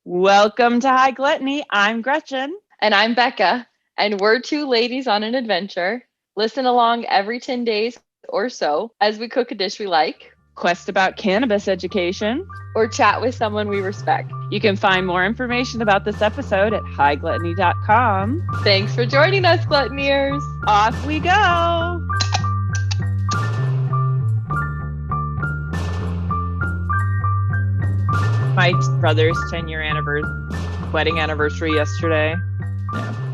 Welcome to High Gluttony. I'm Gretchen. And I'm Becca. And we're two ladies on an adventure. Listen along every 10 days or so as we cook a dish we like, Quest about cannabis education, or chat with someone we respect. You can find more information about this episode at highgluttony.com. Thanks for joining us, Gluttoneers. Off we go. My brother's 10-year wedding anniversary yesterday.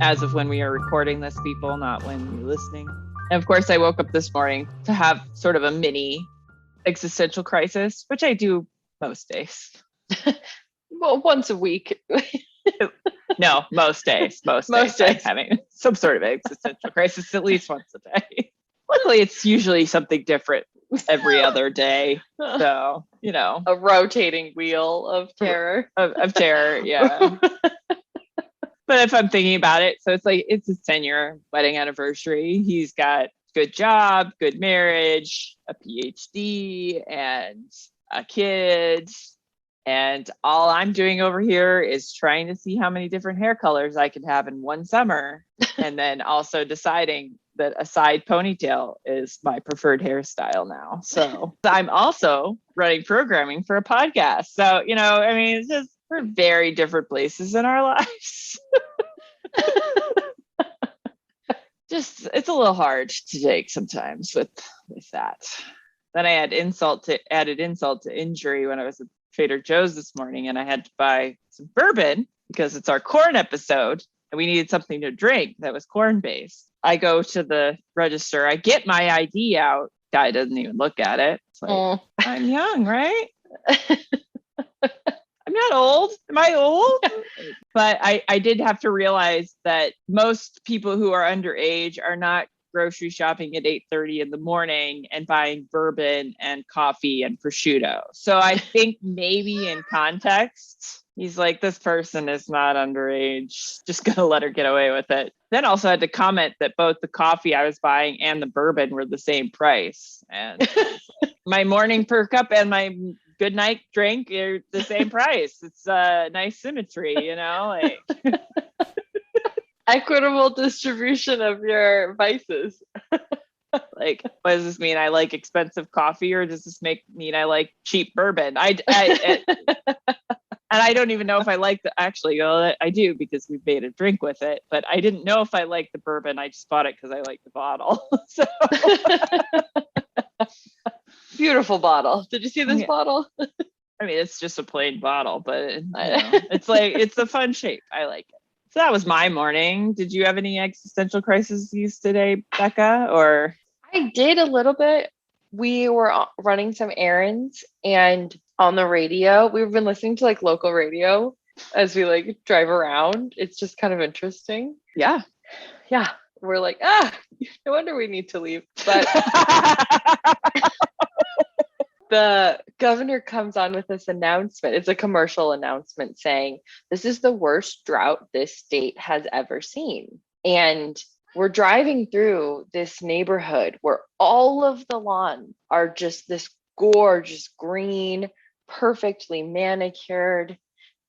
As of when we are recording this, people, not when you're listening. And of course, I woke up this morning to have sort of a mini existential crisis, which I do most days. Well, once a week. No, most days. Most days. I'm having some sort of existential crisis at least once a day. Luckily, it's usually something different every other day. So, a rotating wheel of terror. Of terror, yeah. But if I'm thinking about it, so it's his 10-year wedding anniversary. He's got good job, good marriage, a PhD, and a kid. And all I'm doing over here is trying to see how many different hair colors I can have in one summer. And then also deciding that a side ponytail is my preferred hairstyle now. So I'm also running programming for a podcast. So, it's just, we're very different places in our lives. Just, it's a little hard to take sometimes with that. Then I had added insult to injury when I was at Trader Joe's this morning, and I had to buy some bourbon because it's our corn episode and we needed something to drink that was corn based. I go to the register, I get my ID out. Guy doesn't even look at it. It's like, I'm young, right? I'm not old. Am I old? But I did have to realize that most people who are underage are not grocery shopping at 8:30 in the morning and buying bourbon and coffee and prosciutto. So I think maybe in context, he's like, this person is not underage. Just gonna let her get away with it. Then also had to comment that both the coffee I was buying and the bourbon were the same price. And my morning per cup and my good night drink are the same price. It's a nice symmetry, like equitable distribution of your vices. Like, what does this mean? I like expensive coffee, or does this mean I like cheap bourbon? And I don't even know if I like I do because we made a drink with it, but I didn't know if I liked the bourbon. I just bought it because I like the bottle. So beautiful bottle. Did you see this bottle? I mean, it's just a plain bottle, but it's a fun shape. I like it. So that was my morning. Did you have any existential crises today, Becca? Or I did a little bit. We were running some errands, and on the radio, we've been listening to local radio as we drive around. It's just kind of interesting. Yeah. We're like, no wonder we need to leave. But the governor comes on with this announcement. It's a commercial announcement saying, this is the worst drought this state has ever seen. And we're driving through this neighborhood where all of the lawns are just this gorgeous green, perfectly manicured.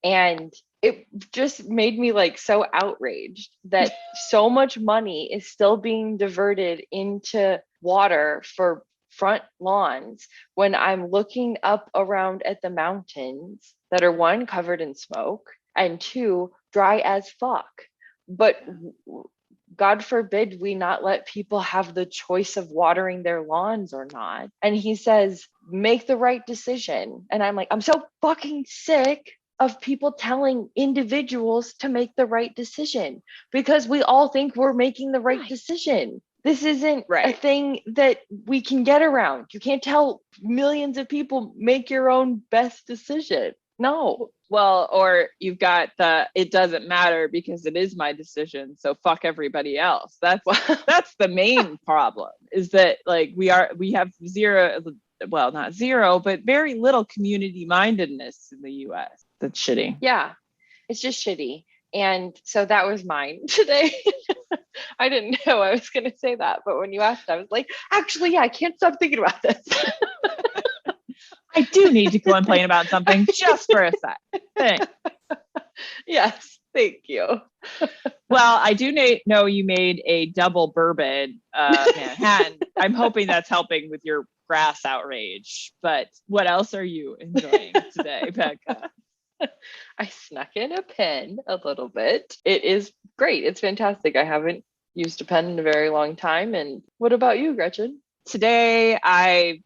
And it just made me so outraged that so much money is still being diverted into water for front lawns when I'm looking up around at the mountains that are, one, covered in smoke, and two, dry as fuck. But God forbid we not let people have the choice of watering their lawns or not. And he says, make the right decision. And I'm like, I'm so fucking sick of people telling individuals to make the right decision because we all think we're making the right decision. This isn't a thing that we can get around. You can't tell millions of people make your own best decision. No. Well, or you've got it doesn't matter because it is my decision. So fuck everybody else. That's the main problem is that we have zero, well, not zero, but very little community mindedness in the US. That's shitty. Yeah, it's just shitty. And so that was mine today. I didn't know I was going to say that, but when you asked, I was like, actually, yeah, I can't stop thinking about this. I do need to complain about something just for a sec. Thanks. Yes, thank you. Well, I do know you made a double bourbon Manhattan. I'm hoping that's helping with your grass outrage. But what else are you enjoying today, Becca? I snuck in a pen a little bit. It is great. It's fantastic. I haven't used a pen in a very long time. And what about you, Gretchen? Today, I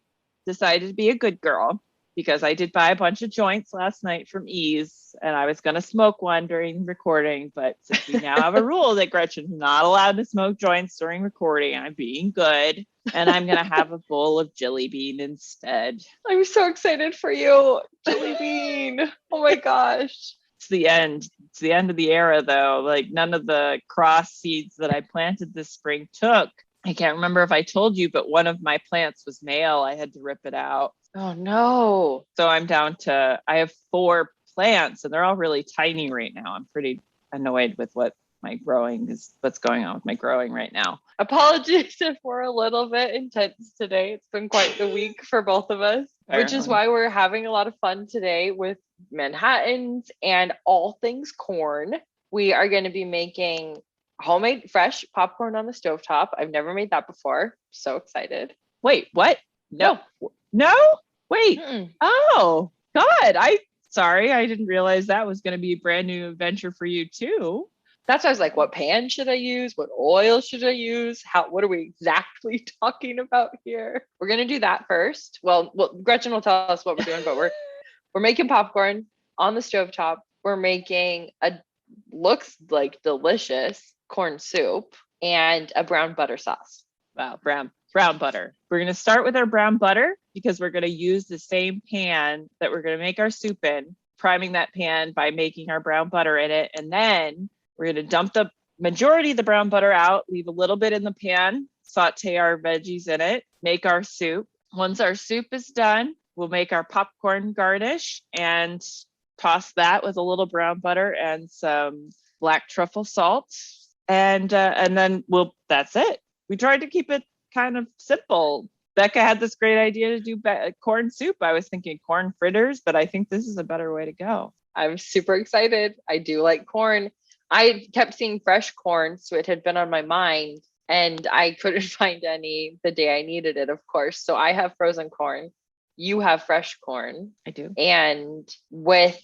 decided to be a good girl because I did buy a bunch of joints last night from Ease, and I was going to smoke one during recording. But since we now have a rule that Gretchen's not allowed to smoke joints during recording, I'm being good, and I'm going to have a bowl of jelly bean instead. I'm so excited for you. Jelly bean. Oh my gosh. It's the end. It's the end of the era, though. Like, none of the cross seeds that I planted this spring took. I can't remember if I told you, but one of my plants was male. I had to rip it out. Oh no. So I'm down to, I have 4 plants and they're all really tiny right now. I'm pretty annoyed with what's going on with my growing right now. Apologies if we're a little bit intense today. It's been quite the week for both of us, which is why we're having a lot of fun today with Manhattans and all things corn. We are going to be making homemade fresh popcorn on the stovetop. I've never made that before. So excited. Wait, what? No. Wait. Mm-mm. Oh, God. Sorry. I didn't realize that was going to be a brand new adventure for you too. That's why I was like, what pan should I use? What oil should I use? What are we exactly talking about here? We're going to do that first. Well, Gretchen will tell us what we're doing, but we're making popcorn on the stovetop. We're making looks like delicious corn soup and a brown butter sauce. Wow, brown butter. We're going to start with our brown butter because we're going to use the same pan that we're going to make our soup in, priming that pan by making our brown butter in it. And then we're going to dump the majority of the brown butter out, leave a little bit in the pan, saute our veggies in it, make our soup. Once our soup is done, we'll make our popcorn garnish and toss that with a little brown butter and some black truffle salt. And then that's it. We tried to keep it kind of simple. Becca had this great idea to do corn soup. I was thinking corn fritters, but I think this is a better way to go. I'm super excited. I do like corn. I kept seeing fresh corn, so it had been on my mind, and I couldn't find any the day I needed it, of course. So I have frozen corn. You have fresh corn. I do. And with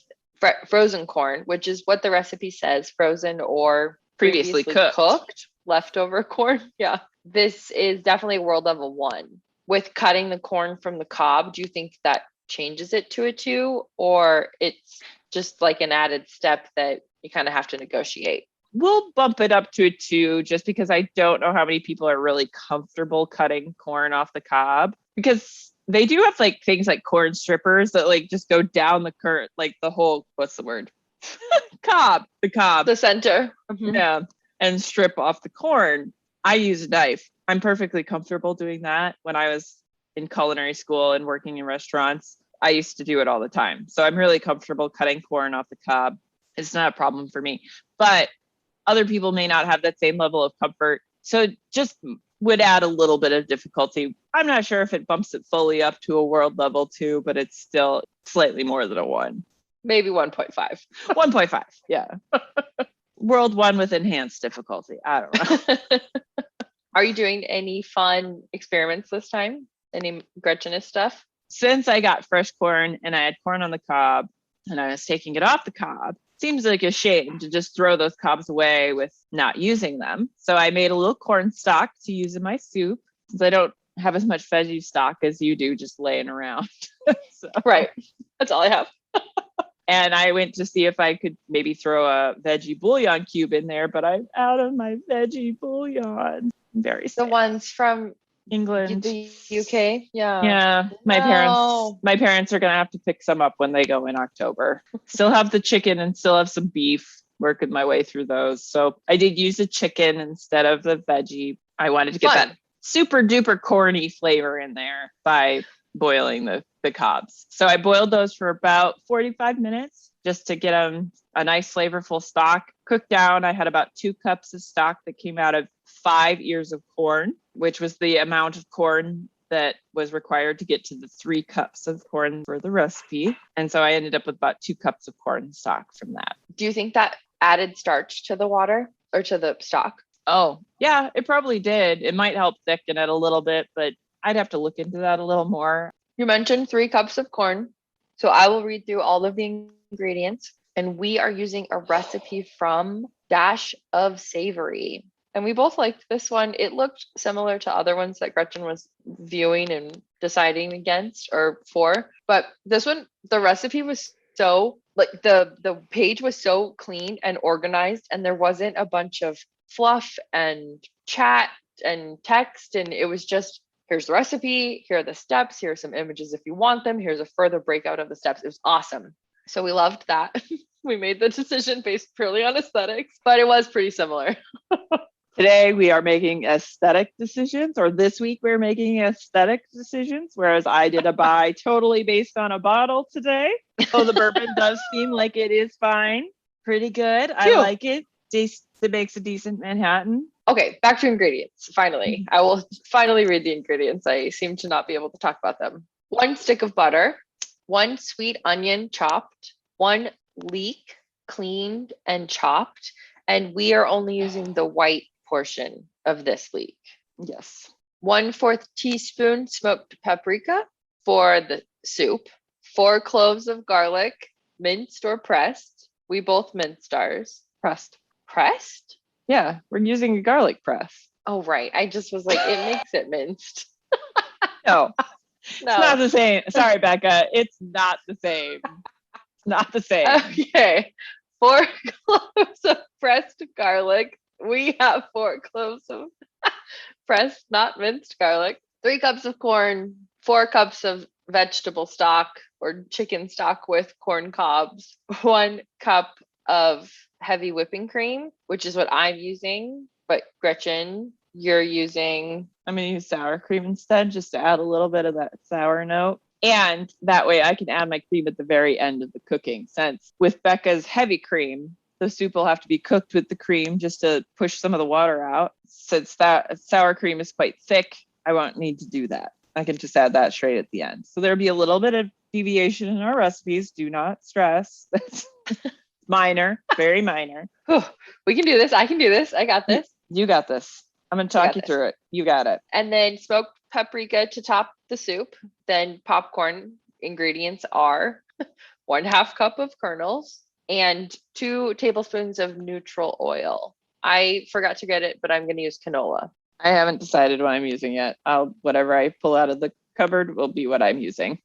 frozen corn, which is what the recipe says, frozen or previously cooked leftover corn. Yeah. This is definitely world level 1. With cutting the corn from the cob, do you think that changes it to a 2, or it's just like an added step that you kind of have to negotiate? We'll bump it up to a 2 just because I don't know how many people are really comfortable cutting corn off the cob, because they do have like things like corn strippers that like just go down the current, like the whole, what's the word? The center. Mm-hmm. Yeah. And strip off the corn. I use a knife. I'm perfectly comfortable doing that. When I was in culinary school and working in restaurants, I used to do it all the time. So I'm really comfortable cutting corn off the cob. It's not a problem for me, but other people may not have that same level of comfort. So just would add a little bit of difficulty. I'm not sure if it bumps it fully up to a world level 2, but it's still slightly more than a 1. Maybe 1.5. 1.5. Yeah. World 1 with enhanced difficulty. I don't know. Are you doing any fun experiments this time? Any Gretchenist stuff? Since I got fresh corn and I had corn on the cob and I was taking it off the cob, seems like a shame to just throw those cobs away with not using them. So I made a little corn stock to use in my soup, since I don't have as much veggie stock as you do just laying around. So. Right. That's all I have. And I went to see if I could maybe throw a veggie bouillon cube in there, but I'm out of my veggie bouillon. Very sad. The ones from England, the UK. Yeah. My parents are gonna have to pick some up when they go in October. Still have the chicken and still have some beef. Working my way through those. So I did use a chicken instead of the veggie. I wanted to get that super duper corny flavor in there by boiling the cobs. So I boiled those for about 45 minutes just to get them a nice flavorful stock. Cooked down, I had about 2 cups of stock that came out of 5 ears of corn, which was the amount of corn that was required to get to the 3 cups of corn for the recipe. And so I ended up with about 2 cups of corn stock from that. Do you think that added starch to the water or to the stock? Oh, yeah, it probably did. It might help thicken it a little bit, but I'd have to look into that a little more. You mentioned 3 cups of corn. So I will read through all of the ingredients. And we are using a recipe from Dash of Savory. And we both liked this one. It looked similar to other ones that Gretchen was viewing and deciding against or for. But this one, the recipe was so, like, the page was so clean and organized, and there wasn't a bunch of fluff and chat and text. And it was just, here's the recipe, here are the steps, here are some images if you want them, here's a further breakout of the steps. It was awesome. So we loved that. We made the decision based purely on aesthetics, but it was pretty similar. Today we are making aesthetic decisions, or this week we're making aesthetic decisions, whereas I did a buy totally based on a bottle today. Oh, the bourbon does seem like it is fine. Pretty good. I like it. It makes a decent Manhattan. Okay, back to ingredients. Finally, I will finally read the ingredients. I seem to not be able to talk about them. 1 stick of butter, 1 sweet onion chopped, 1 leek cleaned and chopped. And we are only using the white portion of this leek. Yes. 1/4 teaspoon smoked paprika for the soup, 4 cloves of garlic, minced or pressed. We both minced ours. Pressed. Pressed? Yeah, we're using a garlic press. Oh, right. I just was like, it makes it minced. No, it's not the same. Sorry, Becca. It's not the same. It's not the same. Okay. 4 cloves of pressed garlic. We have 4 cloves of pressed, not minced garlic. 3 cups of corn, 4 cups of vegetable stock or chicken stock with corn cobs, 1 cup of heavy whipping cream, which is what I'm using. But Gretchen, you're using... I'm going to use sour cream instead, just to add a little bit of that sour note. And that way I can add my cream at the very end of the cooking, since with Becca's heavy cream, the soup will have to be cooked with the cream just to push some of the water out. Since that sour cream is quite thick, I won't need to do that. I can just add that straight at the end. So there'll be a little bit of deviation in our recipes. Do not stress. That's minor, very minor. We can do this. I can do this. I got this. You got this. I'm going to talk you through it. You got it. And then smoked paprika to top the soup. Then popcorn ingredients are 1/2 cup of kernels and 2 tablespoons of neutral oil. I forgot to get it, but I'm going to use canola. I haven't decided what I'm using yet. Whatever I pull out of the cupboard will be what I'm using.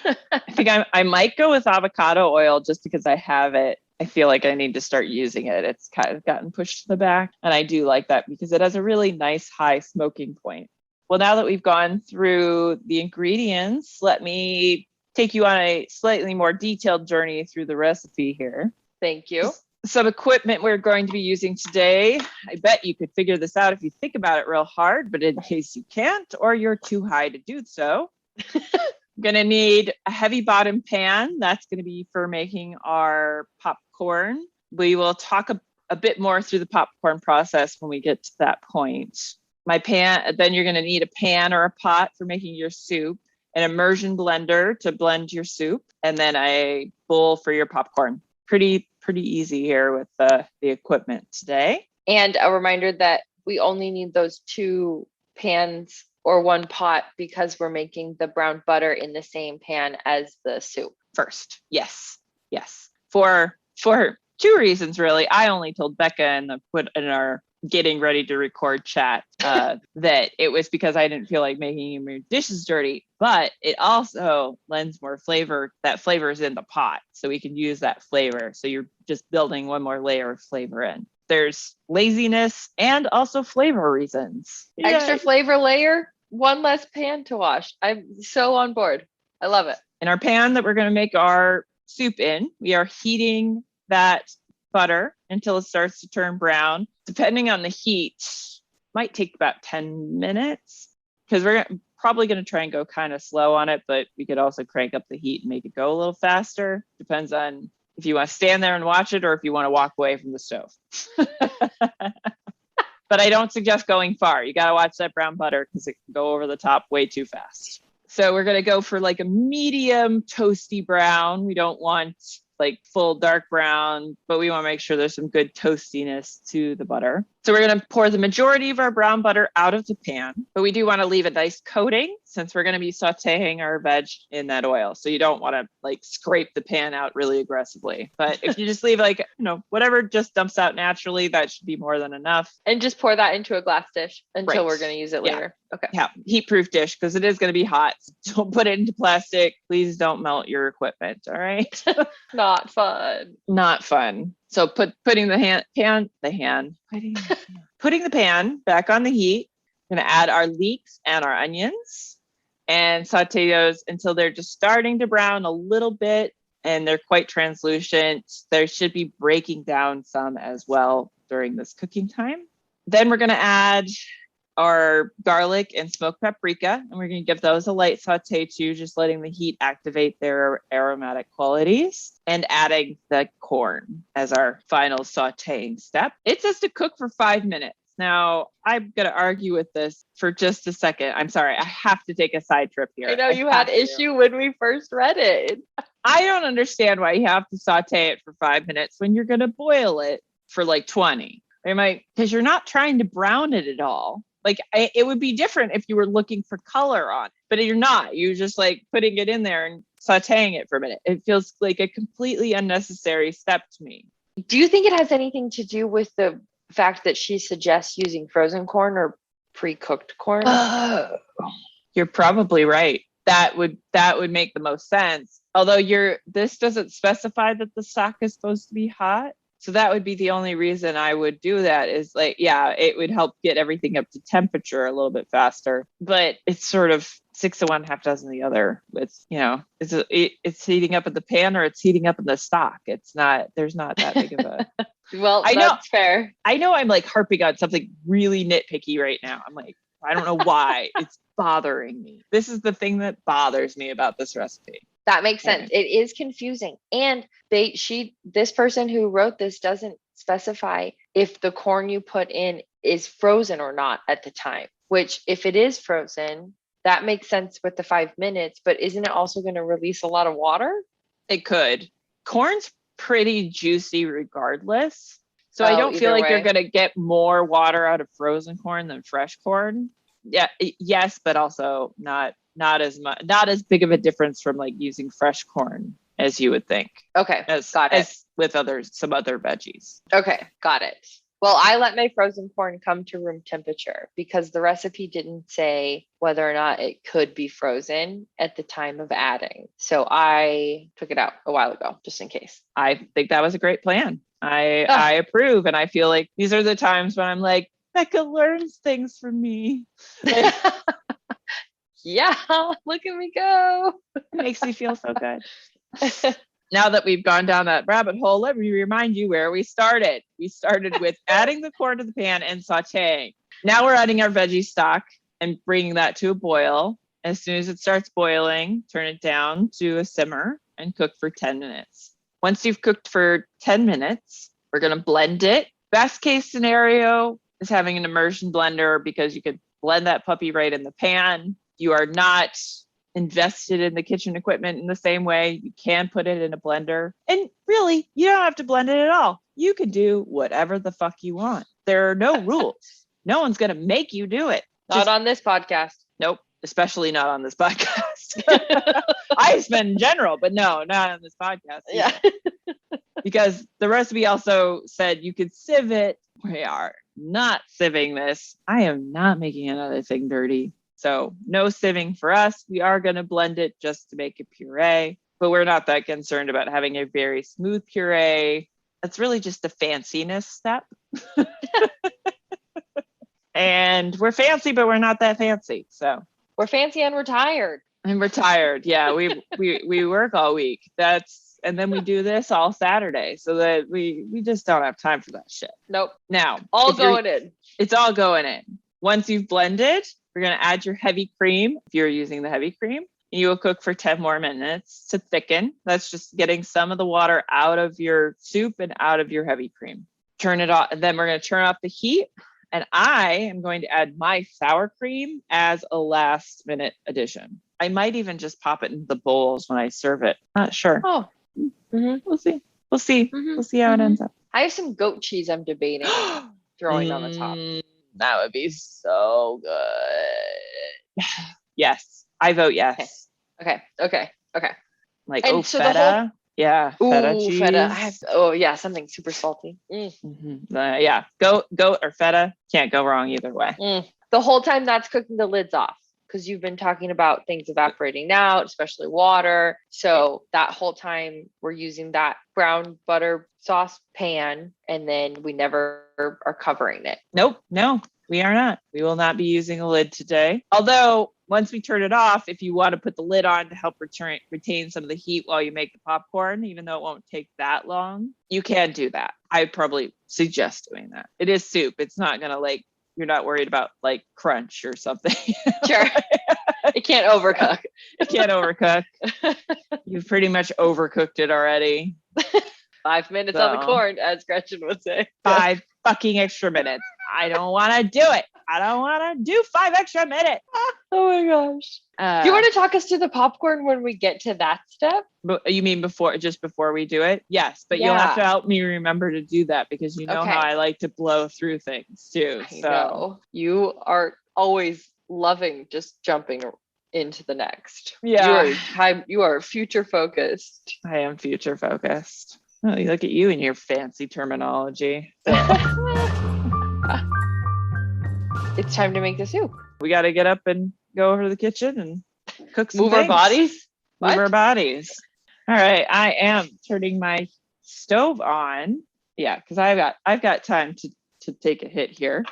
I think I might go with avocado oil just because I have it. I feel like I need to start using it. It's kind of gotten pushed to the back. And I do like that because it has a really nice high smoking point. Well, now that we've gone through the ingredients, let me take you on a slightly more detailed journey through the recipe here. Thank you. Some equipment we're going to be using today. I bet you could figure this out if you think about it real hard, but in case you can't or you're too high to do so, I'm going to need a heavy bottom pan. That's going to be for making our popcorn. We will talk a bit more through the popcorn process when we get to that point. My pan, then you're going to need a pan or a pot for making your soup, an immersion blender to blend your soup, and then a bowl for your popcorn. Pretty easy here with the equipment today. And a reminder that we only need those 2 pans or 1 pot because we're making the brown butter in the same pan as the soup. First. Yes. For 2 reasons, really. I only told Becca in our getting ready to record chat that it was because I didn't feel like making your dishes dirty, but it also lends more flavor. That flavor is in the pot, so we can use that flavor. So you're just building one more layer of flavor in. There's laziness and also flavor reasons. Extra flavor layer, 1 less pan to wash. I'm so on board. I love it. In our pan that we're going to make our soup in, we are heating that butter until it starts to turn brown. Depending on the heat, might take about 10 minutes because we're probably going to try and go kind of slow on it, but we could also crank up the heat and make it go a little faster. Depends on if you want to stand there and watch it or if you want to walk away from the stove. but I don't suggest going far. You got to watch that brown butter because it can go over the top way too fast. So we're going to go for like a medium toasty brown. We don't want like full dark brown, but we want to make sure there's some good toastiness to the butter. So we're going to pour the majority of our brown butter out of the pan, but we do want to leave a nice coating since we're going to be sauteing our veg in that oil. So you don't want to like scrape the pan out really aggressively. But if you just leave like, whatever just dumps out naturally, that should be more than enough. And just pour that into a glass dish until we're going to use it Yeah. later. Okay. Yeah. Heat-proof dish because it is going to be hot. Don't put it into plastic. Please don't melt your equipment. All right. Not fun. Not fun. So putting the pan back on the heat. We're going to add our leeks and our onions and saute those until they're just starting to brown a little bit and they're quite translucent. They should be breaking down some as well during this cooking time. Then we're going to add our garlic and smoked paprika, and we're going to give those a light saute too, just letting the heat activate their aromatic qualities, and adding the corn as our final sauteing step. It says to cook for 5 minutes. Now, I'm going to argue with this for just a second. I'm sorry. I have to take a side trip here. I know you had issue when we first read it. I don't understand why you have to saute it for 5 minutes when you're going to boil it for like 20. Because you're not trying to brown it at all. Like it would be different if you were looking for color on it, but you're not. You're just like putting it in there and sauteing it for a minute. It feels like a completely unnecessary step to me. Do you think it has anything to do with the fact that she suggests using frozen corn or pre-cooked corn? You're probably right. That would make the most sense. Although this doesn't specify that the stock is supposed to be hot. So that would be the only reason I would do that is like, yeah, it would help get everything up to temperature a little bit faster, but it's sort of 6 of one, half dozen of the other. It's, it's heating up in the pan or it's heating up in the stock. There's not that big of a, well, that's fair. I know I'm like harping on something really nitpicky right now. I'm like, I don't know why it's bothering me. This is the thing that bothers me about this recipe. That makes sense. It is confusing. And this person who wrote this doesn't specify if the corn you put in is frozen or not at the time, which if it is frozen, that makes sense with the 5 minutes, but isn't it also going to release a lot of water? It could. Corn's pretty juicy regardless. So I don't feel like you're going to get more water out of frozen corn than fresh corn. Yeah. Yes, but also not as much, not as big of a difference from like using fresh corn as you would think. Okay. Got it. As with some other veggies. Okay. Got it. Well, I let my frozen corn come to room temperature because the recipe didn't say whether or not it could be frozen at the time of adding. So I took it out a while ago, just in case. I think that was a great plan. I approve. And I feel like these are the times when I'm like, Becca learns things from me. Yeah, look at me go. It makes me feel so good. Now that we've gone down that rabbit hole, let me remind you where we started. We started with adding the corn to the pan and sauteing. Now we're adding our veggie stock and bringing that to a boil. As soon as it starts boiling, turn it down to a simmer and cook for 10 minutes. Once you've cooked for 10 minutes, we're going to blend it. Best case scenario is having an immersion blender because you could blend that puppy right in the pan. You are not invested in the kitchen equipment in the same way. You can put it in a blender. And really, you don't have to blend it at all. You can do whatever the fuck you want. There are no rules. No one's going to make you do it. Not on this podcast. Nope. Especially not on this podcast. I spend in general, but no, not on this podcast. Yeah. Because the recipe also said you could sieve it. We are not sieving this. I am not making another thing dirty. So no sieving for us. We are going to blend it just to make a puree, but we're not that concerned about having a very smooth puree. That's really just a fanciness step. And we're fancy, but we're not that fancy. So we're fancy and we're tired. And we're tired. Yeah, we work all week. And then we do this all Saturday, so that we just don't have time for that shit. Nope. Now, all going in. It's all going in. Once you've blended, we're going to add your heavy cream. If you're using the heavy cream, you will cook for 10 more minutes to thicken. That's just getting some of the water out of your soup and out of your heavy cream. Turn it off. And then we're going to turn off the heat And I am going to add my sour cream as a last minute addition. I might even just pop it in the bowls when I serve it. Not sure. Oh, We'll see. We'll see. We'll see how it ends up. I have some goat cheese I'm debating throwing on the top. That would be so good. Yes. I vote yes. Okay. Like, And so the feta. Yeah. Feta Ooh, cheese. feta. Something super salty. Yeah. Goat or feta. Can't go wrong either way. The whole time that's cooking the lids off, because you've been talking about things evaporating out, especially water. So that whole time we're using that brown butter sauce pan, and then we never are covering it. Nope. No, we are not. We will not be using a lid today. Although once we turn it off, if you want to put the lid on to help retain some of the heat while you make the popcorn, even though it won't take that long, you can do that. I'd probably suggest doing that. It is soup. It's not going to you're not worried about crunch or something. Sure. It can't overcook. It can't overcook. You've pretty much overcooked it already. 5 minutes on the corn, as Gretchen would say. 5 fucking extra minutes. I don't want to do it. I don't want to do 5 extra minutes. Oh my gosh. Do you want to talk us through the popcorn when we get to that step? You mean just before we do it? Yes, but you'll have to help me remember to do that, because you know how I like to blow through things too. I know. You are always loving just jumping into the next. Yeah. You are future focused. I am future focused. Oh, look at you and your fancy terminology. It's time to make the soup. We got to get up and go over to the kitchen and cook some Move things. our bodies. Move our bodies. All right, I am turning my stove on. Yeah, because I've got time to take a hit here.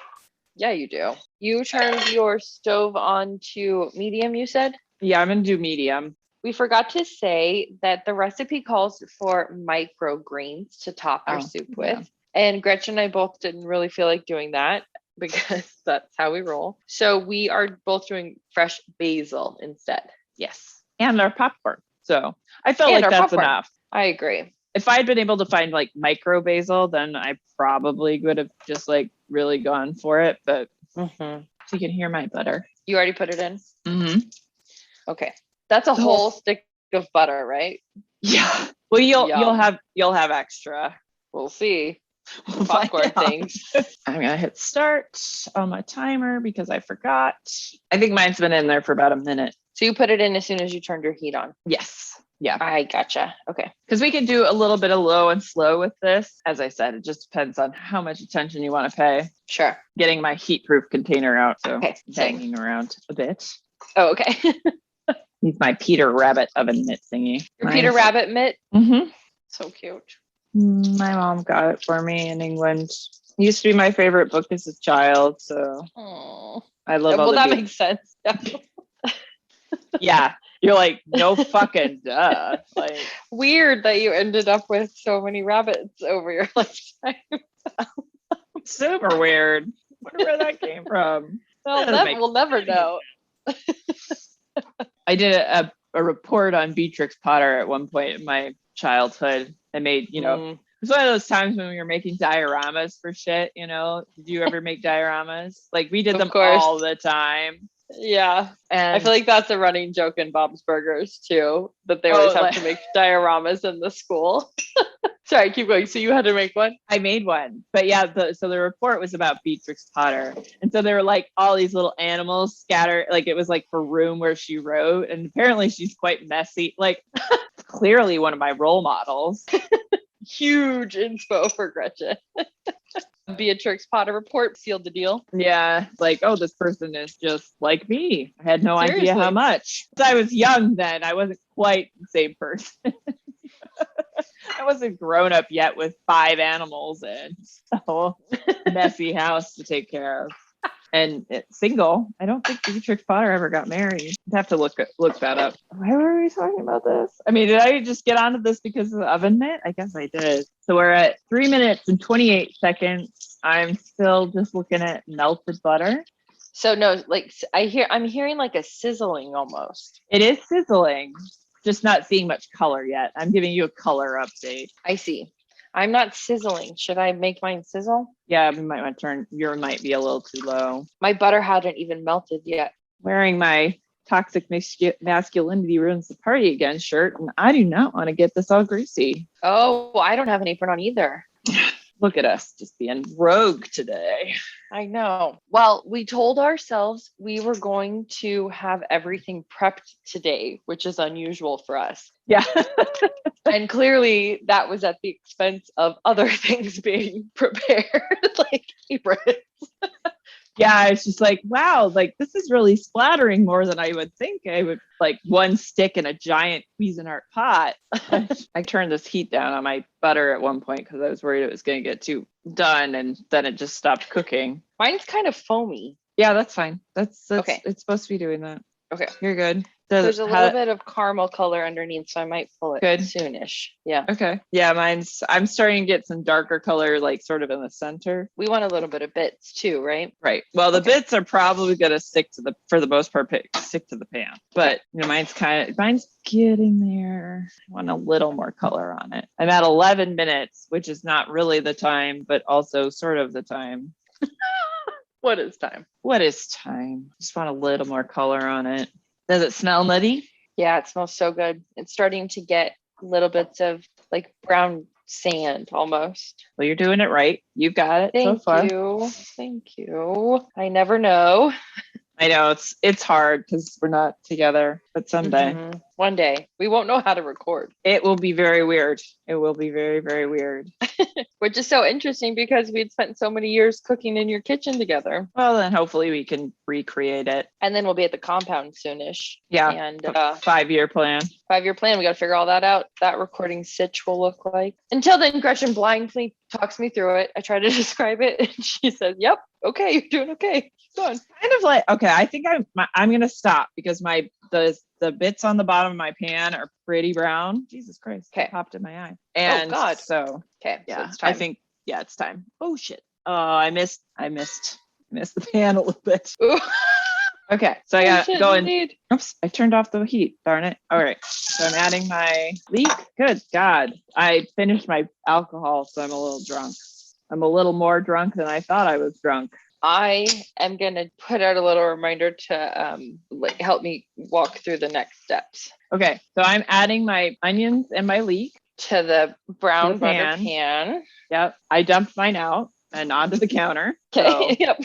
Yeah, you do. You turned your stove on to medium, you said? Yeah, I'm gonna do medium. We forgot to say that the recipe calls for microgreens to top your soup with. And Gretchen and I both didn't really feel like doing that, because that's how we roll. So we are both doing fresh basil instead. Yes. And our popcorn. So I felt like that's enough. I agree. If I'd been able to find micro basil, then I probably would have just really gone for it. But so you can hear my butter. You already put it in? Mm-hmm. Okay. That's a whole stick of butter, right? Yeah. Well, you'll have extra. We'll see. Popcorn things. I'm gonna hit start on my timer because I forgot. I think mine's been in there for about a minute. So you put it in as soon as you turned your heat on? Yes. Yeah. I gotcha. Okay. Because we can do a little bit of low and slow with this. As I said, it just depends on how much attention you want to pay. Sure. Getting my heat-proof container out, so it's hanging around a bit. Oh, okay. He's my Peter Rabbit oven mitt thingy. Your Peter Rabbit mitt? Mm-hmm. So cute. My mom got it for me in England. It used to be my favorite book as a child, so I love all the that makes sense. Yeah. You're like, no fucking duh. Weird that you ended up with so many rabbits over your lifetime. Super weird. Wonder where that came from. We'll never know. I did a report on Beatrix Potter at one point in my childhood. I made, it was one of those times when we were making dioramas for shit, Did you ever make dioramas? We did them all the time. Yeah. And I feel like that's a running joke in Bob's Burgers too, that they always have to make dioramas in the school. Sorry, keep going. So you had to make one? I made one. But yeah, so the report was about Beatrix Potter. And so there were all these little animals scattered. It was her room where she wrote. And apparently she's quite messy. Clearly one of my role models. Huge inspo for Gretchen. Beatrix Potter report sealed the deal. Yeah, this person is just like me. I had no idea how much. I was young then. I wasn't quite the same person. I wasn't grown up yet with 5 animals and a whole messy house to take care of. And it's single. I don't think Beatrix Potter ever got married. I'd have to look that up. Why were we talking about this? I mean, did I just get onto this because of the oven mitt? I guess I did. So we're at 3 minutes and 28 seconds. I'm still just looking at melted butter. So no, I'm hearing a sizzling almost. It is sizzling, just not seeing much color yet. I'm giving you a color update. I see. I'm not sizzling. Should I make mine sizzle? Yeah, we might want to turn, yours might be a little too low. My butter hadn't even melted yet. Wearing my toxic masculinity ruins the party again shirt, and I do not want to get this all greasy. Oh, I don't have an apron on either. Look at us just being rogue today. I know. Well, we told ourselves we were going to have everything prepped today, which is unusual for us. Yeah. And clearly that was at the expense of other things being prepared, like aprons. Yeah, it's just like, wow, like this is really splattering more than I would think. I would like one stick in a giant Cuisinart pot. I turned this heat down on my butter at one point because I was worried it was going to get too done, and then it just stopped cooking. Mine's kind of foamy. Yeah, that's fine. That's okay. It's supposed to be doing that. Okay. You're good. There's a little bit of caramel color underneath, so I might pull it good soonish. Yeah. Okay. Yeah, I'm starting to get some darker color, like sort of in the center. We want a little bit of bits too, right? Right. Well, the bits are probably going to stick to for the most part, stick to the pan. But mine's getting there. I want a little more color on it. I'm at 11 minutes, which is not really the time, but also sort of the time. What is time? What is time? Just want a little more color on it. Does it smell nutty? Yeah, it smells so good. It's starting to get little bits of like brown sand almost. Well, you're doing it right. You've got it so far. Thank you. I never know. I know it's hard because we're not together, but someday. Mm-hmm. One day we won't know how to record. It will be very weird. It will be very, very weird. Which is so interesting because we'd spent so many years cooking in your kitchen together. Well, then hopefully we can recreate it. And then we'll be at the compound soonish. Yeah. And 5-year plan. 5-year plan. We got to figure all that out. That recording sitch will look like. Until then, Gretchen blindly talks me through it. I try to describe it, and she says, "Yep, okay, you're doing okay. Keep going." Kind of like, okay, I think I'm gonna stop because the bits on the bottom of my pan are pretty brown. Jesus Christ! Okay, it popped in my eye. And God. So okay, yeah, so it's time. I think it's time. Oh shit! Oh, I missed the pan a little bit. Ooh. Okay, so I got going. Indeed. Oops, I turned off the heat. Darn it. All right, so I'm adding my leek. Good God. I finished my alcohol, so I'm a little drunk. I'm a little more drunk than I thought I was drunk. I am going to put out a little reminder to help me walk through the next steps. Okay, so I'm adding my onions and my leek to the brown butter pan. Yep, I dumped mine out and onto the counter. Okay, so. Yep.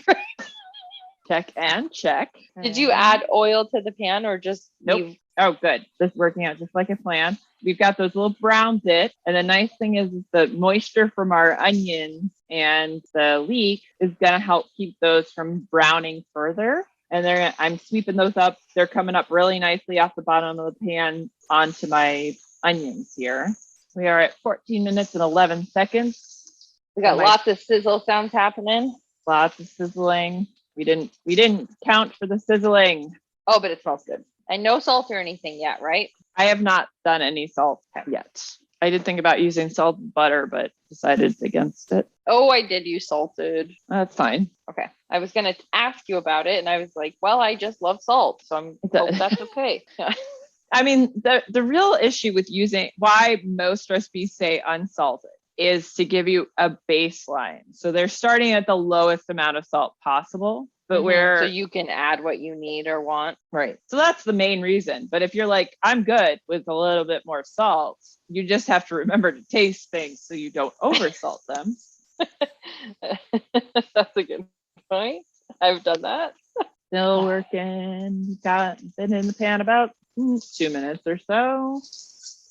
Check and check. Did you add oil to the pan or just nope? Oh, good. This is working out just like I planned. We've got those little brown bits. And the nice thing is the moisture from our onions and the leek is going to help keep those from browning further. And I'm sweeping those up. They're coming up really nicely off the bottom of the pan onto my onions here. We are at 14 minutes and 11 seconds. We got lots of sizzle sounds happening. Lots of sizzling. We didn't count for the sizzling. Oh, but it smells good. And no salt or anything yet, right? I have not done any salt yet. I did think about using salt and butter, but decided against it. Oh, I did use salted. That's fine. Okay. I was going to ask you about it, and I was like, well, I just love salt, so hope that's okay. I mean, the real issue with why most recipes say unsalted is to give you a baseline. So they're starting at the lowest amount of salt possible, but so you can add what you need or want. Right. So that's the main reason. But if you're like, I'm good with a little bit more salt, you just have to remember to taste things so you don't oversalt them. That's a good point. I've done that. Still working. Been in the pan about 2 minutes or so.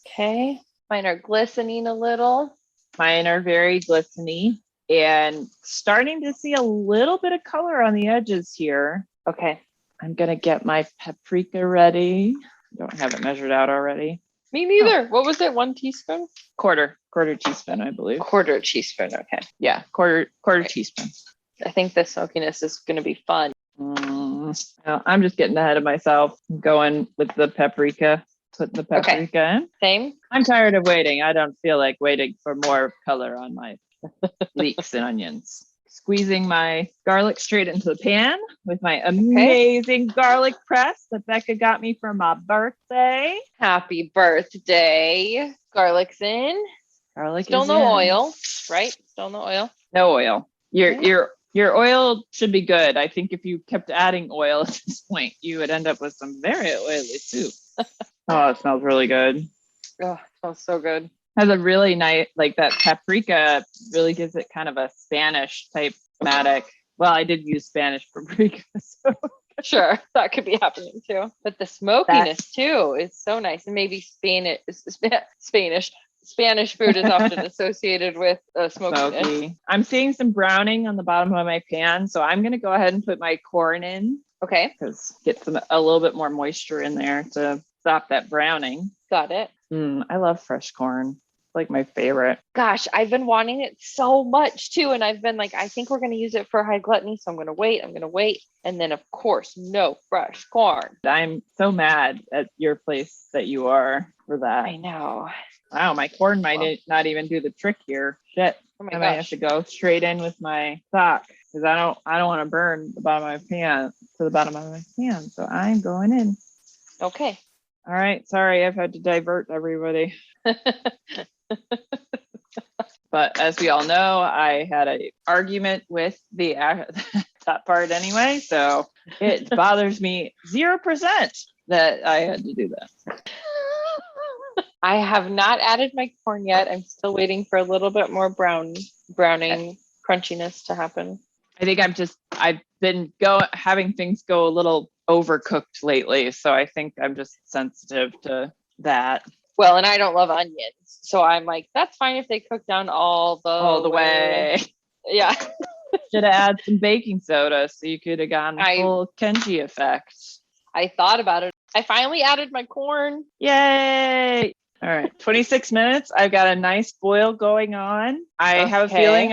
Okay. Mine are glistening a little. Mine are very glistening and starting to see a little bit of color on the edges here. Okay. I'm going to get my paprika ready. I don't have it measured out already. Me neither. What was it? 1 teaspoon? Quarter teaspoon, I believe. Quarter teaspoon. Okay. Yeah. Quarter teaspoon. I think the smokiness is going to be fun. No, I'm just getting ahead of myself. I'm going with the paprika. Putting the paprika in. Same. I'm tired of waiting. I don't feel like waiting for more color on my leeks and onions. Squeezing my garlic straight into the pan with my amazing garlic press that Becca got me for my birthday. Happy birthday. Garlic's in. Garlic Still is no in. oil, right? Still no oil. No oil. Okay. Your oil should be good. I think if you kept adding oil at this point, you would end up with some very oily soup. Oh, it smells really good. Oh, smells so good. Has a really nice, like that paprika really gives it kind of a Spanish type thematic. Well, I did use Spanish paprika, so Sure, that could be happening too. But the smokiness too is so nice. And maybe Spanish food is often associated with smokiness. smoky. I'm seeing some browning on the bottom of my pan, so I'm going to go ahead and put my corn in. Okay. Because get a little bit more moisture in there to stop that browning. Got it. I love fresh corn. It's like my favorite. Gosh, I've been wanting it so much too. And I've been like, I think we're going to use it for high gluttony. So I'm going to wait. And then, of course, no fresh corn. I'm so mad at your place that you are for that. I know. Wow, my corn might not even do the trick here. Shit. Oh my I might have to go straight in with my sock because I don't want to burn the bottom of my pan to the bottom of my pan. So I'm going in. Okay. All right. Sorry, I've had to divert everybody. But as we all know, I had an argument with the that part anyway. So it bothers me 0% that I had to do that. I have not added my corn yet. I'm still waiting for a little bit more browning crunchiness to happen. I think I've been having things go a little overcooked lately. So I think I'm just sensitive to that. Well, and I don't love onions. So I'm like, that's fine if they cook down all the way. Yeah. Should have added some baking soda so you could have gotten the full Kenji effect. I thought about it. I finally added my corn. Yay! All right, 26 minutes. I've got a nice boil going on. I have a feeling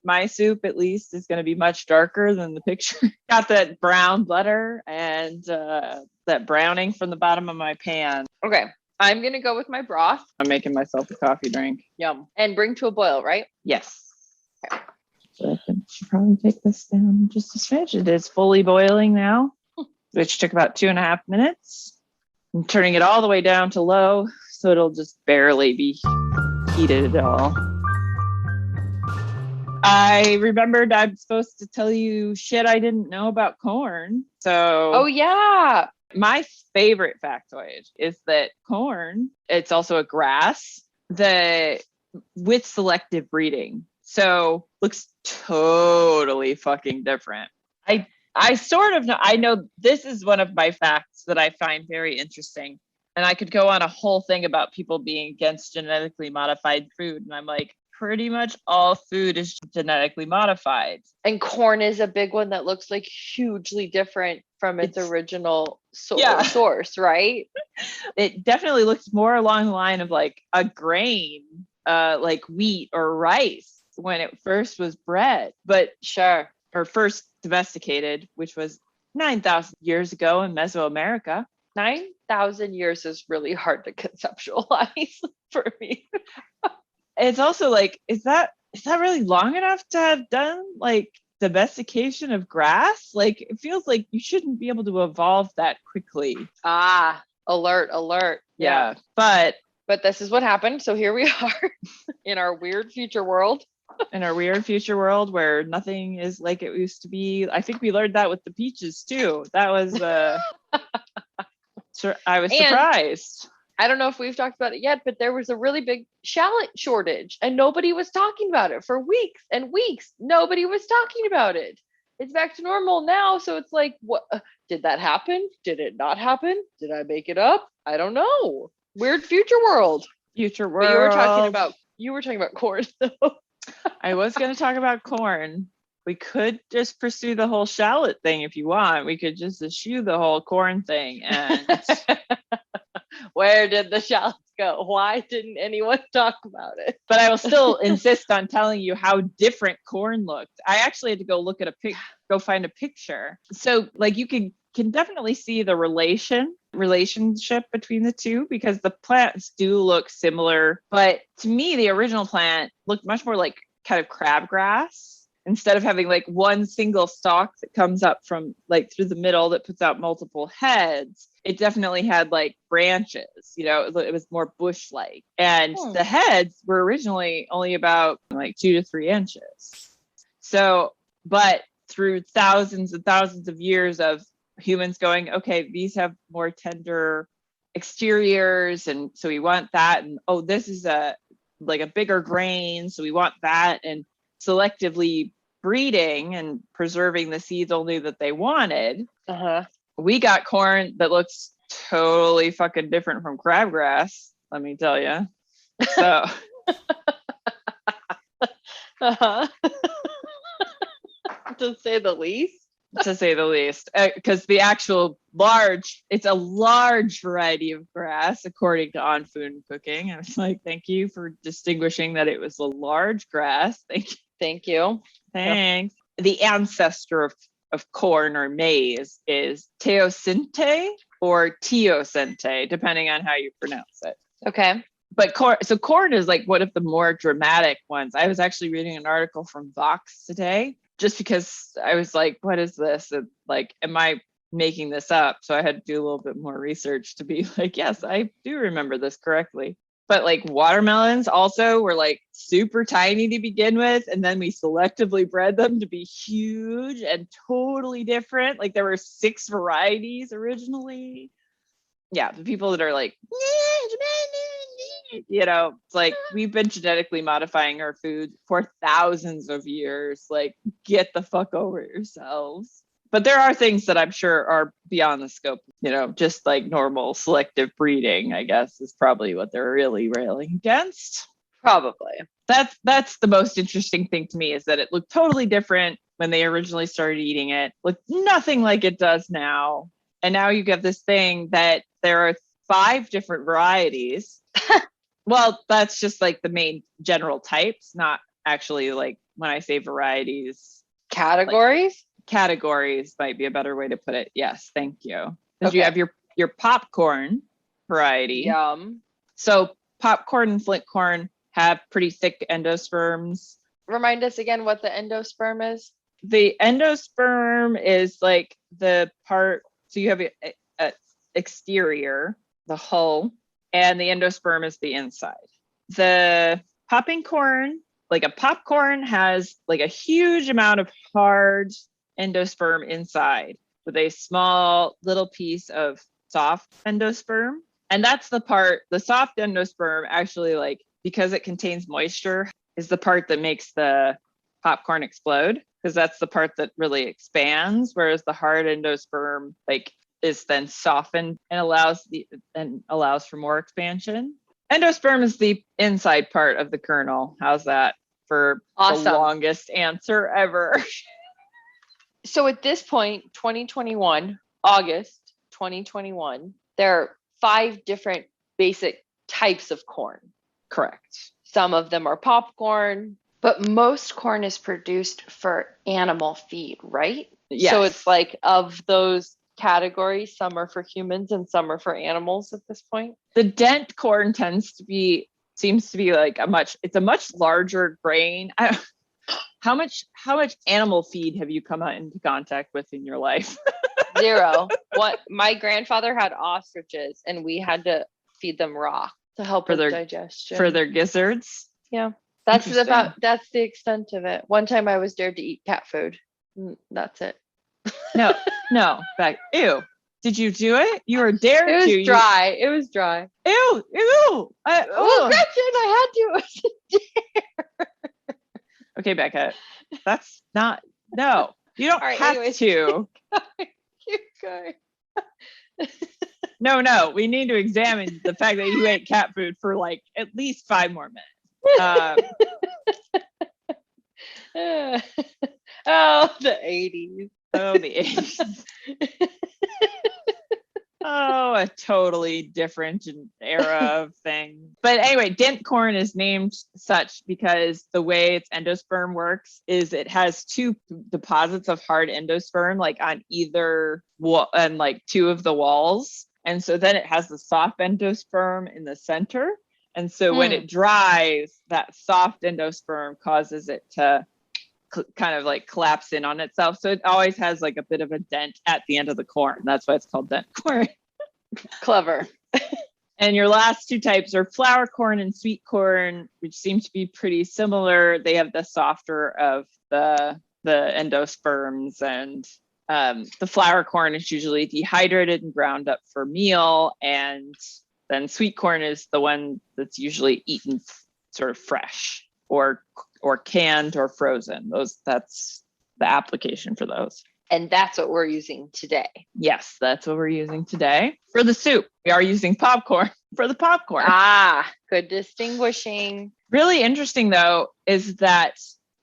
my soup at least, is going to be much darker than the picture. Got that brown butter and that browning from the bottom of my pan. Okay, I'm going to go with my broth. I'm making myself a coffee drink. Yum. And bring to a boil, right? Yes. Okay. So I should probably take this down just a smidge. It is fully boiling now, which took about 2.5 minutes. I'm turning it all the way down to low, so it'll just barely be heated at all. I remembered I'm supposed to tell you shit I didn't know about corn. So, oh yeah. My favorite factoid is that corn, it's also a grass with selective breeding. So looks totally fucking different. I sort of know, I know this is one of my facts that I find very interesting. And I could go on a whole thing about people being against genetically modified food. And I'm like, pretty much all food is genetically modified. And corn is a big one that looks like hugely different from its original source, right? It definitely looks more along the line of like a grain, like wheat or rice when it first was bred. But sure. Or first domesticated, which was 9,000 years ago in Mesoamerica. 9,000 years is really hard to conceptualize for me. It's also like, is that really long enough to have done like domestication of grass? Like, it feels like you shouldn't be able to evolve that quickly. Alert. Yeah. But this is what happened. So here we are in our weird future world. Where nothing is like it used to be. I think we learned that with the peaches too. That was I was surprised. I don't know if we've talked about it yet, but there was a really big shallot shortage and nobody was talking about it for weeks and weeks. Nobody was talking about it. It's back to normal now. So it's like, what did that happen? Did it not happen? Did I make it up? I don't know. Weird future world. But you were talking about corn though. I was going to talk about corn. We could just pursue the whole shallot thing if you want. We could just eschew the whole corn thing. And where did the shallots go? Why didn't anyone talk about it? But I will still insist on telling you how different corn looked. I actually had to go look at go find a picture. So like you can definitely see the relationship between the two because the plants do look similar. But to me, the original plant looked much more like kind of crabgrass. instead of having like one single stalk that comes up from like through the middle that puts out multiple heads, it definitely had like branches, it was more bush-like. And the heads were originally only about like 2 to 3 inches. So, but through thousands and thousands of years of humans going, okay, these have more tender exteriors, and so we want that, and this is a bigger grain, so we want that, and selectively breeding and preserving the seeds only that they wanted. We got corn that looks totally fucking different from crabgrass, let me tell you. So to say the least. Because the actual it's a large variety of grass, according to On Food and Cooking. I was like, thank you for distinguishing that it was a large grass. Thank you. Thanks. Yep. The ancestor of corn or maize is teosinte or teosinte, depending on how you pronounce it. Okay. But corn is like one of the more dramatic ones. I was actually reading an article from Vox today, just because I was like, what is this? And like, am I making this up? So I had to do a little bit more research to be like, yes, I do remember this correctly. But like watermelons also were like super tiny to begin with. And then we selectively bred them to be huge and totally different. Like there were 6 varieties originally. Yeah, the people that are like, it's like we've been genetically modifying our food for thousands of years. Like, get the fuck over yourselves. But there are things that I'm sure are beyond the scope, just like normal selective breeding, I guess, is probably what they're really railing against. Probably. That's the most interesting thing to me, is that it looked totally different when they originally started eating it. Looked nothing like it does now. And now you get this thing that there are 5 different varieties. Well, that's just like the main general types, not actually like when I say varieties. Categories? Like, categories might be a better way to put it. Yes, thank you. Because you have your popcorn variety. Yum. So popcorn and flint corn have pretty thick endosperms. Remind us again what the endosperm is. The endosperm is like the part, so you have a exterior, the hull, and the endosperm is the inside. The popping corn, like a popcorn, has like a huge amount of hard endosperm inside with a small little piece of soft endosperm. And that's the part, the soft endosperm actually, like, because it contains moisture, is the part that makes the popcorn explode, because that's the part that really expands, whereas the hard endosperm like is then softened and allows for more expansion. Endosperm is the inside part of the kernel. How's that for awesome. The longest answer ever? So at this point, 2021, August 2021, there are 5 different basic types of corn. Correct. Some of them are popcorn, but most corn is produced for animal feed, right? Yes. So it's like, of those categories, some are for humans and some are for animals at this point. The dent corn seems to be like it's a much larger grain. How much animal feed have you come into contact with in your life? 0. What my grandfather had ostriches, and we had to feed them raw to help with digestion. For their gizzards? Yeah. That's the extent of it. One time I was dared to eat cat food. That's it. No, Beck. Ew. Did you do it? You were dared to. It was dry. Ew. Gretchen, I had to. It was a dare. Okay, Becca. That's not. No, you don't have to. Keep going. No. We need to examine the fact that you ate cat food for like at least 5 more minutes. Oh, the 80s. Oh, the 80s. Oh, a totally different era of thing. But anyway, dent corn is named such because the way its endosperm works is it has 2 deposits of hard endosperm, like on either wall and like 2 of the walls. And so then it has the soft endosperm in the center. And so when it dries, that soft endosperm causes it to kind of like collapse in on itself. So it always has like a bit of a dent at the end of the corn. That's why it's called dent corn. Clever. And your last two types are flour corn and sweet corn, which seem to be pretty similar. They have the softer of the endosperms, and the flour corn is usually dehydrated and ground up for meal, and then sweet corn is the one that's usually eaten sort of fresh or canned or frozen. That's the application for those. And that's what we're using today. Yes, that's what we're using today. For the soup, we are using popcorn for the popcorn. Ah, good distinguishing. Really interesting, though, is that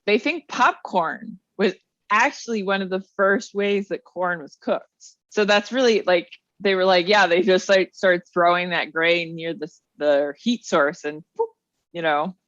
they think popcorn was actually one of the first ways that corn was cooked. So that's really like, they were like, yeah, they just like started throwing that grain near the heat source and,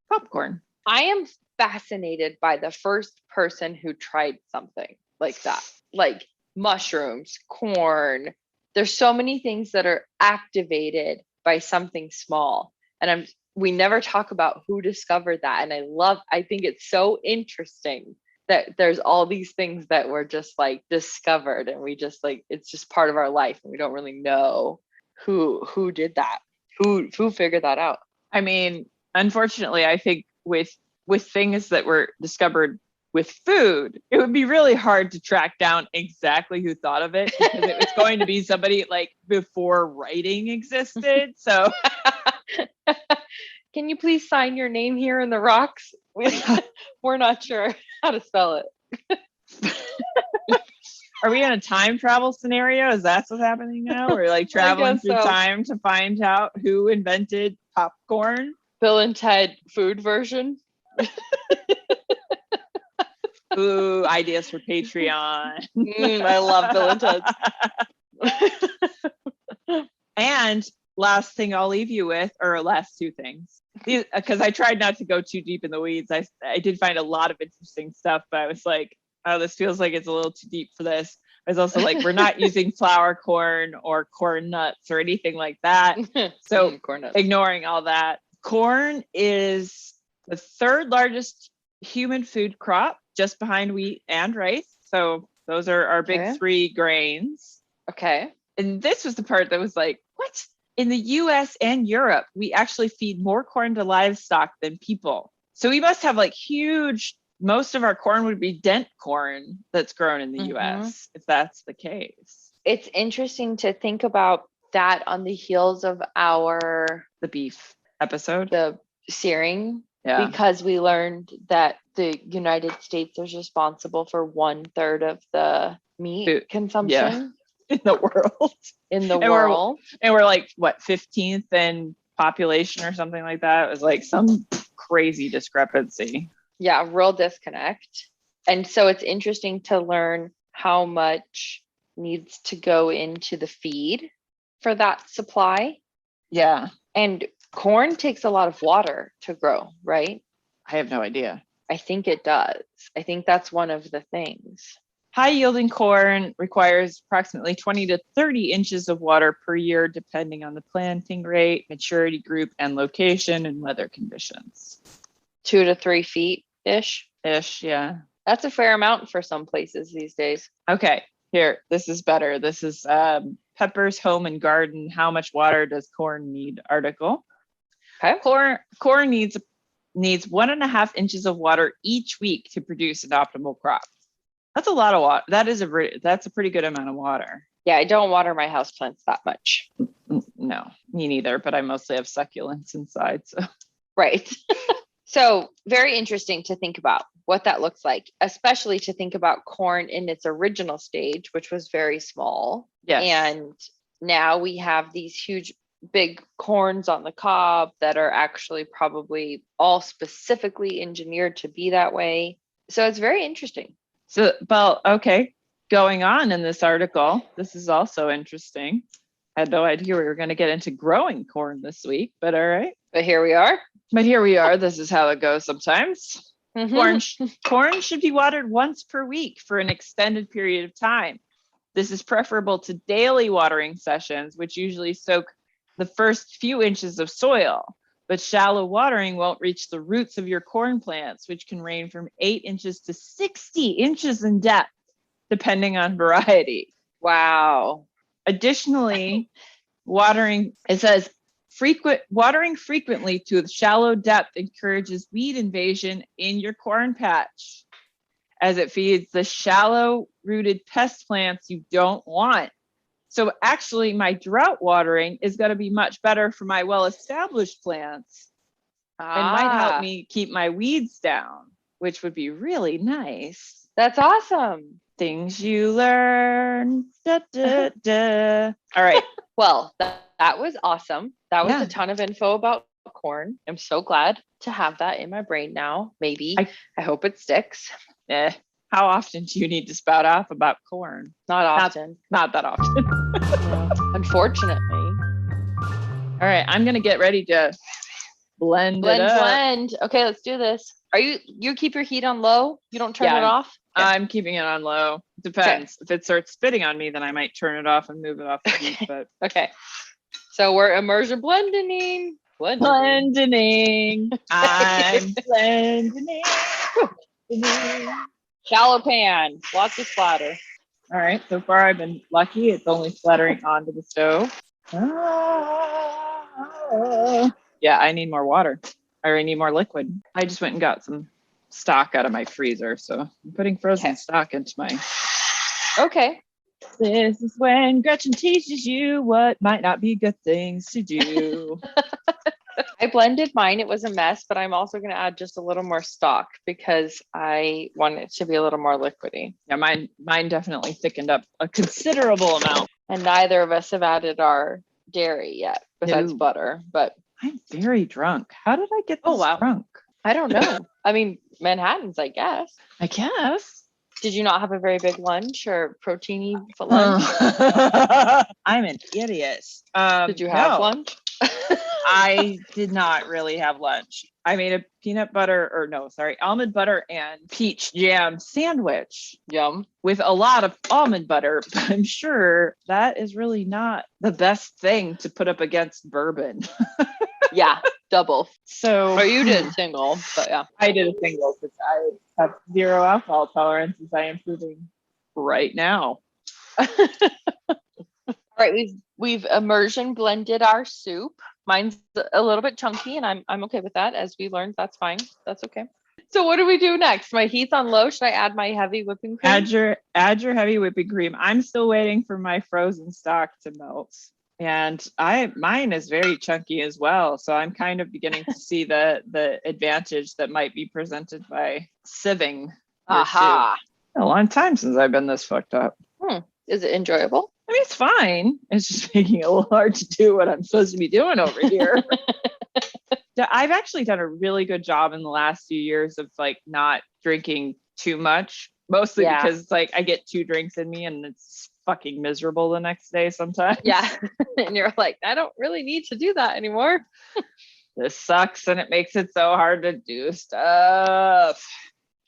popcorn. I am fascinated by the first person who tried something like that, like mushrooms, corn. There's so many things that are activated by something small. And we never talk about who discovered that. And I think it's so interesting that there's all these things that were just like discovered, and we just like, it's just part of our life, and we don't really know who did that, who figured that out. I mean, unfortunately, I think with things that were discovered with food, it would be really hard to track down exactly who thought of it, because it was going to be somebody like before writing existed. So can you please sign your name here in the rocks? We're not sure how to spell it. Are we in a time travel scenario? Is that what's happening now? We're like traveling through time to find out who invented popcorn. Bill and Ted food version. Ooh, ideas for Patreon. I love Bill and Ted. And last thing I'll leave you with, or last two things, because I tried not to go too deep in the weeds. I did find a lot of interesting stuff, but I was like, oh, this feels like it's a little too deep for this. I was also like, we're not using flour corn or corn nuts or anything like that. So ignoring all that. Corn is the third largest human food crop, just behind wheat and rice. So those are our big three grains. Okay. And this was the part that was like, what? In the US and Europe, we actually feed more corn to livestock than people. So we must have like huge, most of our corn would be dent corn that's grown in the US, if that's the case. It's interesting to think about that on the heels of the beef episode, the searing, because we learned that the United States is responsible for 1/3 of the meat consumption in the world. And we're like, what, 15th in population or something like that? It was like some crazy discrepancy. Yeah, real disconnect. And so it's interesting to learn how much needs to go into the feed for that supply. Yeah. And corn takes a lot of water to grow, right? I have no idea. I think it does. I think that's one of the things. High yielding corn requires approximately 20 to 30 inches of water per year, depending on the planting rate, maturity group, and location and weather conditions. 2 to 3 feet ish. Yeah. That's a fair amount for some places these days. Okay, here, this is better. This is Pepper's Home and Garden. How much water does corn need? Article. Okay. Corn needs 1.5 inches of water each week to produce an optimal crop. That's a lot of water. That's a pretty good amount of water. Yeah, I don't water my houseplants that much. No, me neither, but I mostly have succulents inside. So. Right. So very interesting to think about what that looks like, especially to think about corn in its original stage, which was very small. Yes. And now we have these huge, big corns on the cob that are actually probably all specifically engineered to be that way. So it's very interesting. So, well, okay, going on in this article, this is also interesting. I had no idea we were going to get into growing corn this week, but all right. But here we are. This is how it goes sometimes. Corn should be watered once per week for an extended period of time. This is preferable to daily watering sessions, which usually soak the first few inches of soil. but shallow watering won't reach the roots of your corn plants, which can range from 8 inches to 60 inches in depth, depending on variety. Wow. Additionally, watering frequently to a shallow depth encourages weed invasion in your corn patch, as it feeds the shallow rooted pest plants you don't want. So actually my drought watering is going to be much better for my well-established plants and might help me keep my weeds down, which would be really nice. That's awesome. Things you learn. Da, da, da. All right. Well, that was awesome. That was Yeah. a ton of info about corn. I'm so glad to have that in my brain now. Maybe. I hope it sticks. How often do you need to spout off about corn? Not often. Not that often. No, unfortunately. All right. I'm going to get ready to blend it up. Blend. Okay, let's do this. Are you keep your heat on low? You don't turn it off? Okay. I'm keeping it on low. Depends. Okay. If it starts spitting on me, then I might turn it off and move it off the heat. But okay. So we're immersion blending. Blending. I'm blending. Shallow pan. Lots of splatter. All right. So far, I've been lucky. It's only splattering onto the stove. Yeah, I need more water. I need more liquid. I just went and got some stock out of my freezer. So I'm putting frozen stock into my. Okay. This is when Gretchen teaches you what might not be good things to do. I blended mine. It was a mess, but I'm also going to add just a little more stock because I want it to be a little more liquidy. Yeah, mine definitely thickened up a considerable amount. And neither of us have added our dairy yet, besides butter. But I'm very drunk. How did I get this drunk? I don't know. I mean, Manhattan's, I guess. Did you not have a very big lunch or proteiny for lunch? I'm an idiot. Did you have lunch? I did not really have lunch. I made a almond butter and peach jam sandwich. Yum. With a lot of almond butter, but I'm sure that is really not the best thing to put up against bourbon. Yeah, double. So, or you did single, but yeah. I did a single because I have zero alcohol tolerance as I am proving right now. All right, we've immersion blended our soup. Mine's a little bit chunky, and I'm okay with that. As we learned, that's fine. That's okay. So what do we do next? My heat's on low. Should I add my heavy whipping cream? Add your heavy whipping cream. I'm still waiting for my frozen stock to melt. And mine is very chunky as well. So I'm kind of beginning to see the advantage that might be presented by sieving. Aha. A long time since I've been this fucked up. Is it enjoyable? I mean, it's fine. It's just making it a little hard to do what I'm supposed to be doing over here. I've actually done a really good job in the last few years of like not drinking too much, mostly because it's like I get 2 drinks in me and it's fucking miserable the next day sometimes. Yeah. And you're like, I don't really need to do that anymore. This sucks and it makes it so hard to do stuff.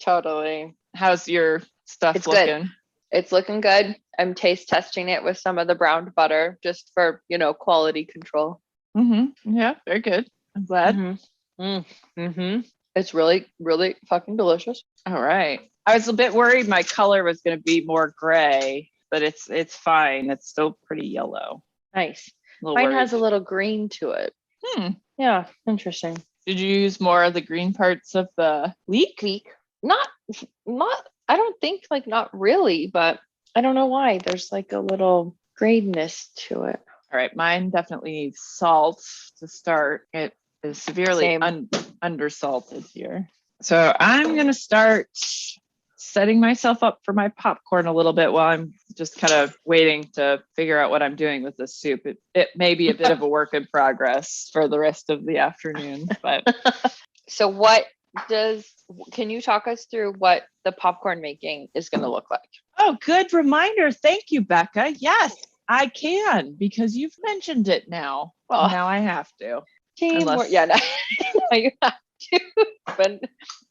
Totally. How's your stuff looking? Good. It's looking good. I'm taste testing it with some of the browned butter just for, quality control. Mm-hmm. Yeah, very good. I'm glad. Mm-hmm. Mm-hmm. It's really, really fucking delicious. All right. I was a bit worried my color was going to be more gray, but it's fine. It's still pretty yellow. Nice. Mine has a little green to it. Yeah, interesting. Did you use more of the green parts of the leek? Not. I don't think not really, but I don't know why. There's like a little grayness to it. All right, mine definitely needs salt to start. It is severely undersalted here. So I'm going to start setting myself up for my popcorn a little bit while I'm just kind of waiting to figure out what I'm doing with this soup. It may be a bit of a work in progress for the rest of the afternoon, but. So can you talk us through what the popcorn making is going to look like? Oh, good reminder. Thank you, Becca. Yes, I can, because you've mentioned it now. Well, now I have to. Now you have to, but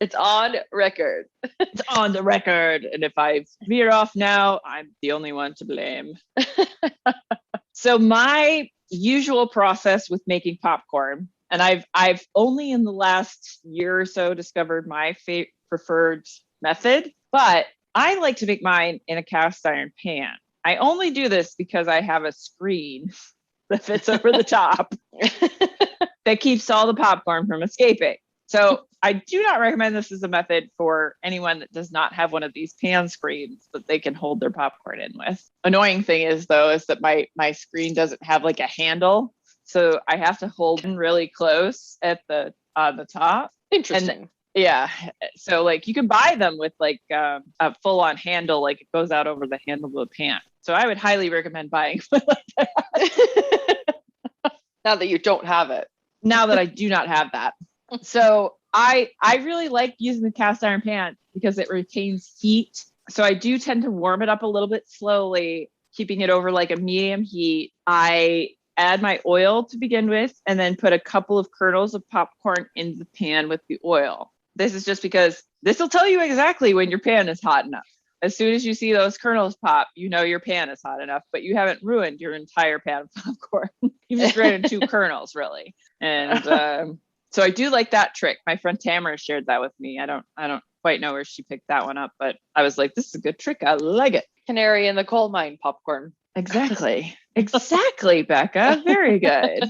it's on record. It's on the record. And if I veer off now, I'm the only one to blame. So my usual process with making popcorn, And I've only in the last year or so discovered my preferred method, but I like to make mine in a cast iron pan. I only do this because I have a screen that fits over the top that keeps all the popcorn from escaping. So I do not recommend this as a method for anyone that does not have one of these pan screens that they can hold their popcorn in with. Annoying thing is though, is that my screen doesn't have like a handle. So I have to hold in really close at the top. Interesting. And yeah. So like you can buy them with like a full on handle, like it goes out over the handle of the pan. So I would highly recommend buying one like that. Now that you don't have it. Now that I do not have that. So I really like using the cast iron pan because it retains heat. So I do tend to warm it up a little bit slowly, keeping it over like a medium heat. I add my oil to begin with, and then put a couple of kernels of popcorn in the pan with the oil. This is just because this will tell you exactly when your pan is hot enough. As soon as you see those kernels pop, you know your pan is hot enough, but you haven't ruined your entire pan of popcorn. You've just ran 2 kernels, really. And so I do like that trick. My friend Tamara shared that with me. I don't quite know where she picked that one up, but I was like, this is a good trick. I like it. Canary in the coal mine popcorn. Exactly. Exactly, Becca. Very good.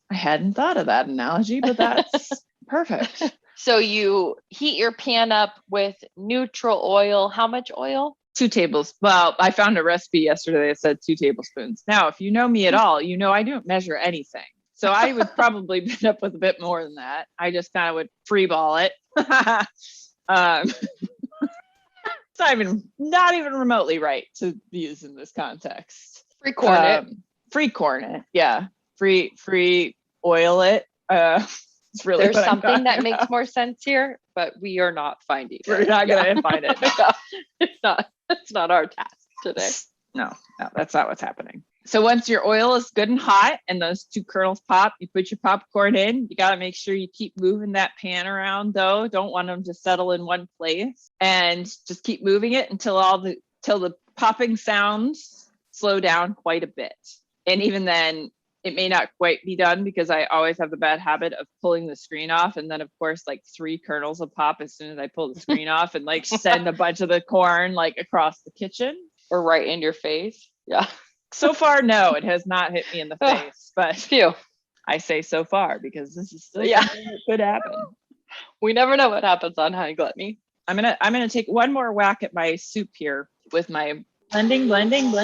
I hadn't thought of that analogy, but that's perfect. So you heat your pan up with neutral oil. How much oil? 2 tablespoons. Well, I found a recipe yesterday that said 2 tablespoons. Now, if you know me at all, you know I don't measure anything. So I would probably end up with a bit more than that. I just kind of would free ball it. It's not even remotely right to use in this context. Free corn it. Free corn it. Yeah. Free oil it. It's really There's something that makes more sense here, but we are not finding it. We're not going to find it. No, it's not our task today. No, that's not what's happening. So once your oil is good and hot and those 2 kernels pop, you put your popcorn in. You got to make sure you keep moving that pan around though. Don't want them to settle in one place, and just keep moving it until the popping sounds slow down quite a bit. And even then it may not quite be done because I always have the bad habit of pulling the screen off. And then of course, like 3 kernels will pop as soon as I pull the screen off and like send a bunch of the corn like across the kitchen. Or right in your face. Yeah. So far, no, it has not hit me in the face, but phew. I say so far because this is still something that could happen. We never know what happens on High Gluttony. I'm gonna take one more whack at my soup here with my blending. London.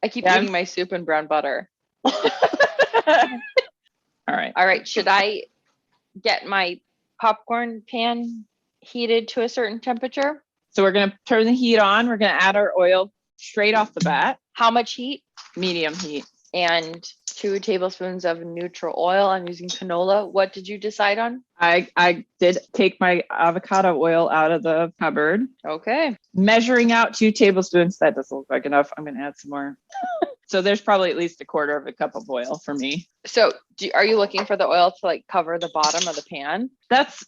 I keep eating my soup in brown butter. All right. Should I get my popcorn pan heated to a certain temperature? So we're going to turn the heat on. We're going to add our oil straight off the bat. How much heat? Medium heat. And 2 tablespoons of neutral oil. I'm using canola. What did you decide on? I did take my avocado oil out of the cupboard. Okay. Measuring out 2 tablespoons. That doesn't look like enough. I'm going to add some more. So there's probably at least 1/4 of a cup of oil for me. So are you looking for the oil to like cover the bottom of the pan? That's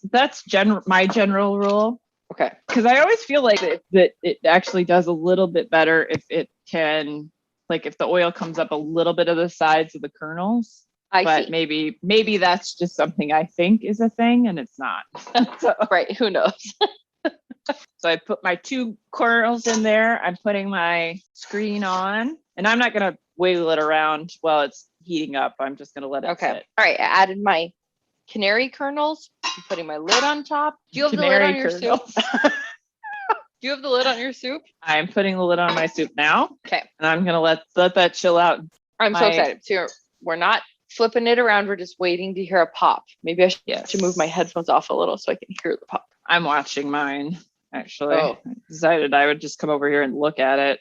my general rule. Okay. Because I always feel like that it actually does a little bit better if it can, like if the oil comes up a little bit of the sides of the kernels. I see. Maybe that's just something I think is a thing and it's not. So, right. Who knows? So I put my 2 kernels in there. I'm putting my screen on, and I'm not going to wiggle it around while it's heating up. I'm just going to let it sit. All right. I added my canary kernels. I'm putting my lid on top. Do you have the lid on your soup? Do you have the lid on your soup? I'm putting the lid on my soup now. Okay. And I'm going to let that chill out. I'm so excited. So we're not flipping it around. We're just waiting to hear a pop. Maybe I should move my headphones off a little so I can hear the pop. I'm watching mine. Actually, I decided I would just come over here and look at it.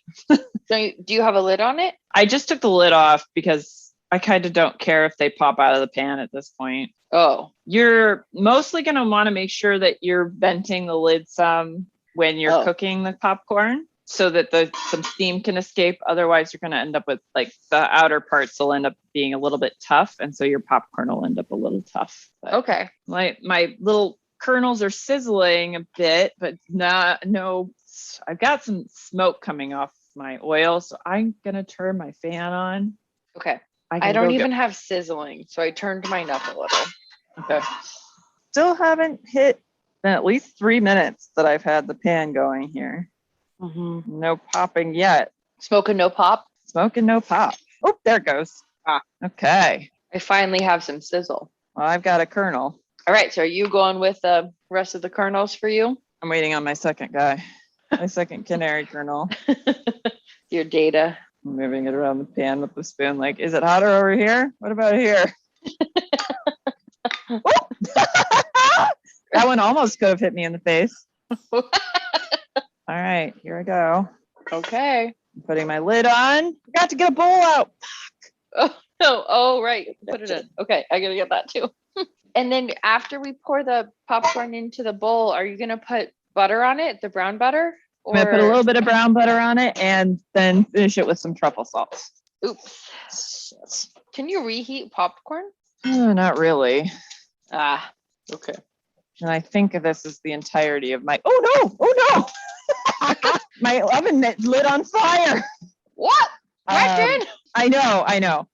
So do you have a lid on it? I just took the lid off because I kind of don't care if they pop out of the pan at this point. Oh. You're mostly going to want to make sure that you're venting the lid some when you're cooking the popcorn so that some steam can escape. Otherwise, you're going to end up with like the outer parts will end up being a little bit tough. And so your popcorn will end up a little tough. But my little kernels are sizzling a bit, but no I've got some smoke coming off my oil, so I'm gonna turn my fan on. Okay. I can don't go even have sizzling, so I turned mine up a little. Okay. Still haven't hit at least 3 minutes that I've had the pan going here. No popping yet. Smoke and no pop. Smoke and no pop. Oh, there it goes. Okay. I finally have some sizzle. Well, I've got a kernel. All right. So are you going with the rest of the kernels for you? I'm waiting on my second guy. My second canary kernel. Your data. I'm moving it around the pan with the spoon. Like, is it hotter over here? What about here? That one almost could have hit me in the face. All right, here I go. Okay. I'm putting my lid on. Forgot to get a bowl out. Oh, right. Put it in. Okay, I gotta get that too. And then after we pour the popcorn into the bowl, are you gonna put butter on it, the brown butter? I'm gonna put a little bit of brown butter on it and then finish it with some truffle salt. Oops. Can you reheat popcorn? Oh, not really. Okay. And I think this is the entirety of my. Oh no! My oven mitt lit on fire. What? Gretchen? I know.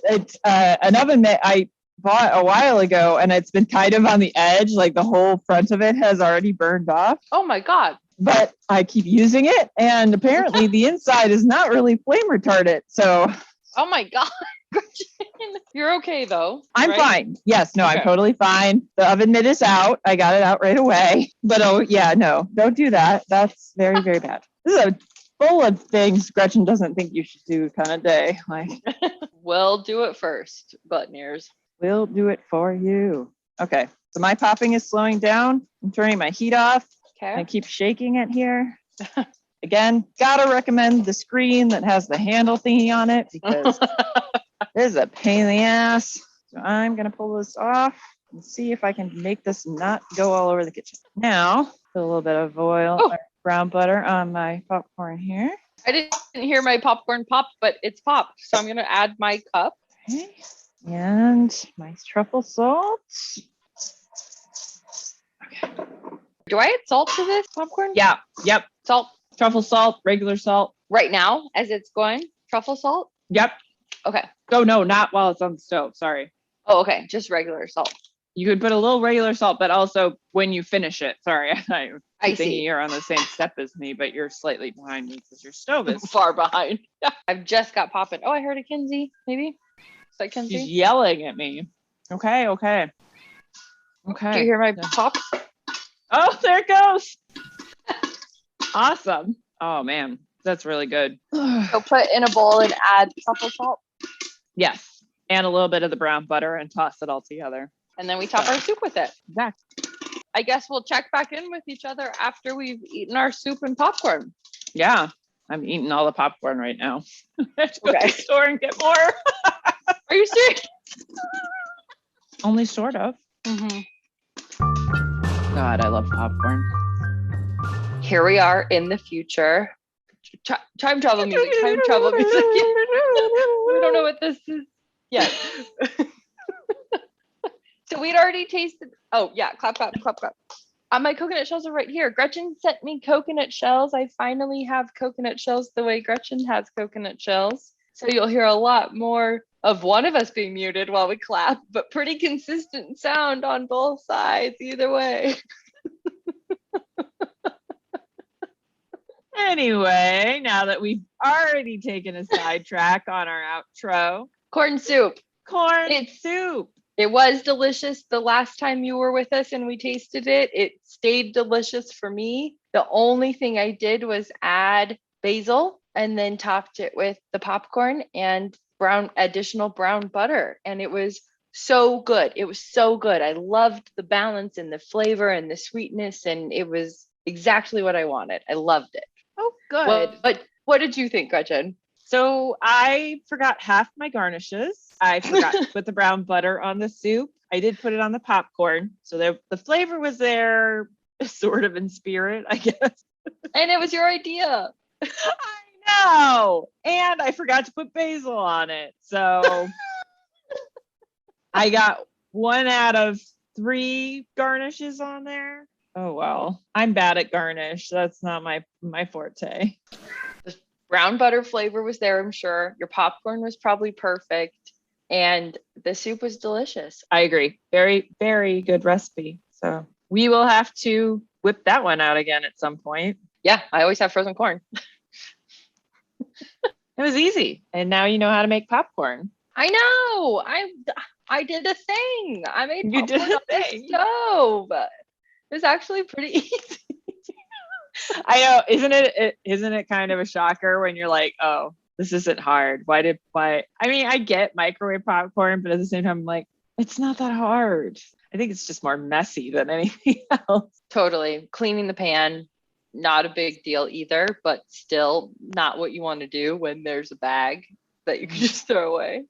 It's an oven mitt I bought a while ago, and it's been kind of on the edge. Like the whole front of it has already burned off. Oh my God. But I keep using it, and apparently the inside is not really flame retardant. So. Oh my God. Gretchen, you're okay though. I'm right? fine. Yes, no, Okay. I'm totally fine. The oven mitt is out. I got it out right away. But oh yeah, no, don't do that. That's very, very bad. This is a full of things Gretchen doesn't think you should do kind of day. Like, We'll do it first, button ears. we'll do it for you. Okay, so my popping is slowing down. I'm turning my heat off. Okay. I keep shaking it here. Again, gotta recommend the screen that has the handle thingy on it because this is a pain in the ass. So I'm gonna pull this off and see if I can make this not go all over the kitchen. Now, put a little bit of oil, or brown butter on my popcorn here. I didn't hear my popcorn pop, but it's popped. So I'm gonna add my cup. Okay. And my truffle salt. Okay. Do I add salt to this popcorn? Yeah, yep. Salt Truffle salt, regular salt. right now as it's going? Truffle salt? Yep. Okay. Oh no, not while it's on the stove. Sorry. Oh, okay. Just regular salt. You could put a little regular salt, but also when you finish it. Sorry, I'm I thinking see. you're on the same step as me, but you're slightly behind me because your stove is. Far behind. I've just got popping. Oh, I heard a Kinsey, maybe? Is that She's Kinsey? yelling at me. Okay. Do you hear my pop? Oh, there it goes. Awesome. Oh man, that's really good. So put in a bowl and add truffle salt. Yes, and a little bit of the brown butter and toss it all together. And then we top our soup with it. Exactly. I guess we'll check back in with each other after we've eaten our soup and popcorn. Yeah, I'm eating all the popcorn right now. I have to go to Okay. the store and get more. Are you serious? Only sort of. Mm-hmm. God, I love popcorn. Here we are in the future. Time travel music. Time travel music. We don't know what this is yet. So we'd already tasted. Oh yeah, clap, clap, clap, clap. My coconut shells are right here. Gretchen sent me coconut shells. I finally have coconut shells the way Gretchen has coconut shells. So you'll hear a lot more of one of us being muted while we clap, but pretty consistent sound on both sides either way. Anyway, now that we've already taken a sidetrack on our outro, Corn soup. corn soup. It was delicious the last time you were with us and we tasted it. It stayed delicious for me. The only thing I did was add basil and then topped it with the popcorn and additional brown butter. And it was so good. It was so good. I loved the balance and the flavor and the sweetness, and it was exactly what I wanted. I loved it. Oh, good. What did you think, Gretchen? So I forgot half my garnishes. I forgot to put the brown butter on the soup. I did put it on the popcorn. So the flavor was there sort of in spirit, I guess. And it was your idea. I know. And I forgot to put basil on it. So I got 1 out of 3 garnishes on there. Oh, well, I'm bad at garnish. That's not my forte. The brown butter flavor was there, I'm sure. Your popcorn was probably perfect. And the soup was delicious. I agree. Very, very good recipe. So we will have to whip that one out again at some point. Yeah, I always have frozen corn. It was easy. And now you know how to make popcorn. I know. I did a thing. I made You did popcorn a on the thing. stove. It was actually pretty easy. I know. Isn't it kind of a shocker when you're like, oh, this isn't hard. Why? I mean, I get microwave popcorn, but at the same time, I'm like, it's not that hard. I think it's just more messy than anything else. Totally. Cleaning the pan, not a big deal either, but still not what you want to do when there's a bag that you can just throw away.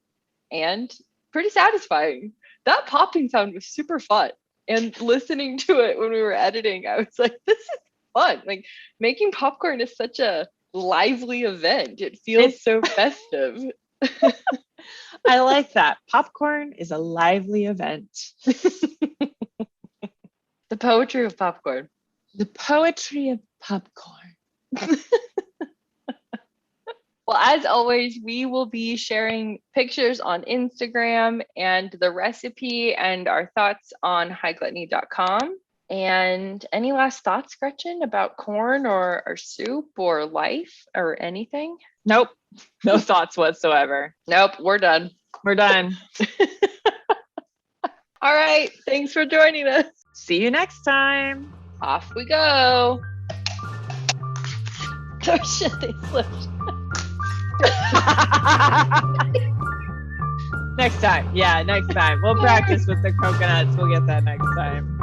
And pretty satisfying. That popping sound was super fun. And listening to it when we were editing, I was like, this is fun. Like, making popcorn is such a lively event. It feels so festive. I like that. Popcorn is a lively event. The poetry of popcorn. The poetry of popcorn. Well, as always, we will be sharing pictures on Instagram and the recipe and our thoughts on highgluttony.com. And any last thoughts, Gretchen, about corn or soup or life or anything? Nope. No thoughts whatsoever. Nope, we're done. We're done. All right. Thanks for joining us. See you next time. Off we go. Oh shit, they slipped. Next time. Yeah, next time. We'll practice with the coconuts. We'll get that next time.